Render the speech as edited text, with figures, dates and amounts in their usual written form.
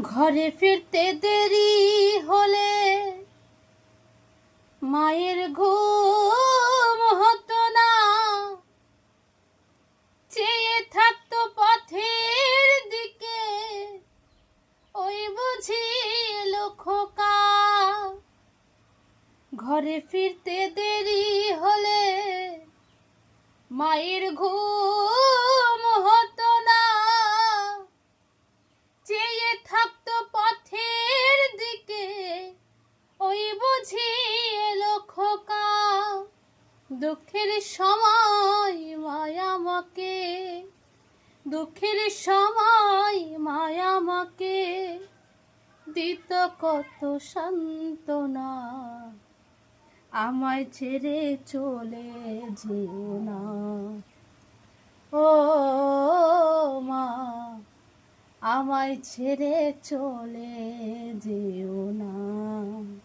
ঘরে ফিরতে দেরি হলে মায়ের ঘুম হতো না, চেয়ে থাকতো পথের দিকে, ওই বুঝি এলো খোকা। ঘরে ফিরতে দেরি হলে মায়ের ঘুম হতো না, চেয়ে থাকতো পথের দিকে, ওই বুঝি এলো খোকা। দুঃখের সময় মায়া আমাকে, দুঃখের সময় মায়া আমাকে দিত কত সান্ত্বনা। আমায় ছেড়ে চলে যেও না ও মা, আমায় ছেড়ে চলে যেও